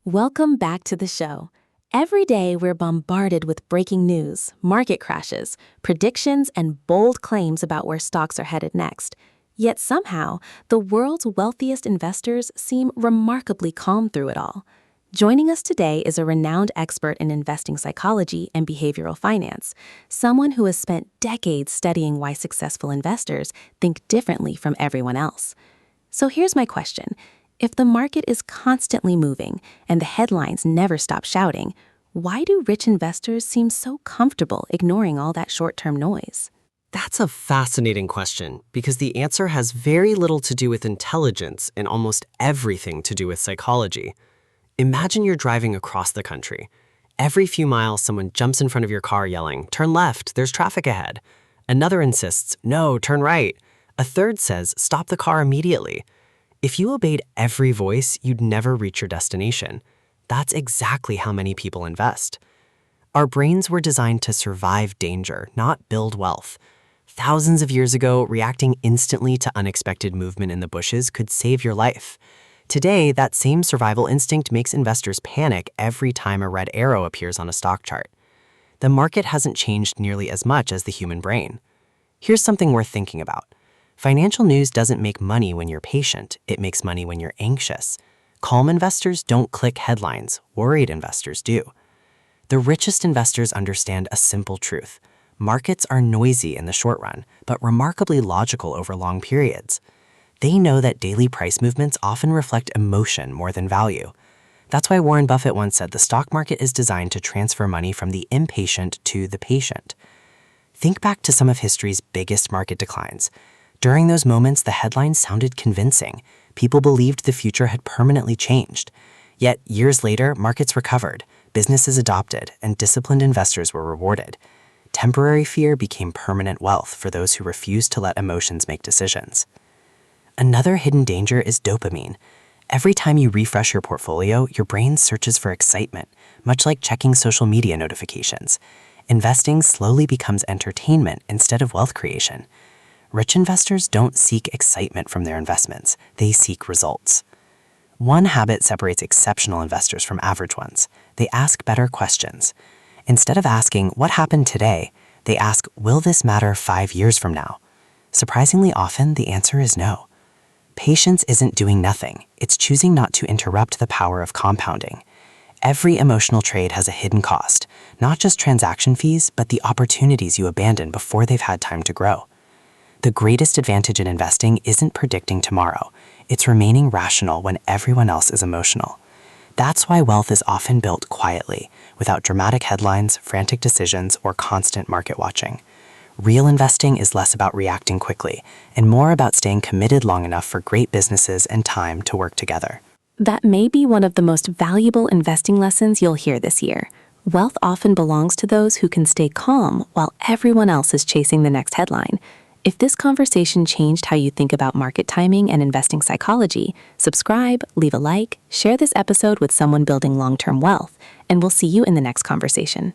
Welcome back to the show. Every day, we're bombarded with breaking news, market crashes, predictions, and bold claims about where stocks are headed next. Yet somehow, the world's wealthiest investors seem remarkably calm through it all. Joining us today is a renowned expert in investing psychology and behavioral finance, someone who has spent decades studying why successful investors think differently from everyone else. So here's my question. If the market is constantly moving and the headlines never stop shouting, why do rich investors seem so comfortable ignoring all that short-term noise? That's a fascinating question because the answer has very little to do with intelligence and almost everything to do with psychology. Imagine you're driving across the country. Every few miles, someone jumps in front of your car yelling, "Turn left, there's traffic ahead." Another insists, "No, turn right." A third says, "Stop the car immediately." If you obeyed every voice, you'd never reach your destination. That's exactly how many people invest. Our brains were designed to survive danger, not build wealth. Thousands of years ago, reacting instantly to unexpected movement in the bushes could save your life. Today, that same survival instinct makes investors panic every time a red arrow appears on a stock chart. The market hasn't changed nearly as much as the human brain. Here's something worth thinking about. Financial news doesn't make money when you're patient, it makes money when you're anxious. Calm investors don't click headlines, worried investors do. The richest investors understand a simple truth. Markets are noisy in the short run, but remarkably logical over long periods. They know that daily price movements often reflect emotion more than value. That's why Warren Buffett once said the stock market is designed to transfer money from the impatient to the patient. Think back to some of history's biggest market declines. During those moments, the headlines sounded convincing. People believed the future had permanently changed. Yet, years later, markets recovered, businesses adopted, and disciplined investors were rewarded. Temporary fear became permanent wealth for those who refused to let emotions make decisions. Another hidden danger is dopamine. Every time you refresh your portfolio, your brain searches for excitement, much like checking social media notifications. Investing slowly becomes entertainment instead of wealth creation. Rich investors don't seek excitement from their investments, they seek results. One habit separates exceptional investors from average ones. They ask better questions. Instead of asking, "What happened today?" they ask, "Will this matter 5 years from now?" Surprisingly often, the answer is no. Patience isn't doing nothing, it's choosing not to interrupt the power of compounding. Every emotional trade has a hidden cost, not just transaction fees, but the opportunities you abandon before they've had time to grow. The greatest advantage in investing isn't predicting tomorrow. It's remaining rational when everyone else is emotional. That's why wealth is often built quietly, without dramatic headlines, frantic decisions, or constant market watching. Real investing is less about reacting quickly and more about staying committed long enough for great businesses and time to work together. That may be one of the most valuable investing lessons you'll hear this year. Wealth often belongs to those who can stay calm while everyone else is chasing the next headline. If this conversation changed how you think about market timing and investing psychology, subscribe, leave a like, share this episode with someone building long-term wealth, and we'll see you in the next conversation.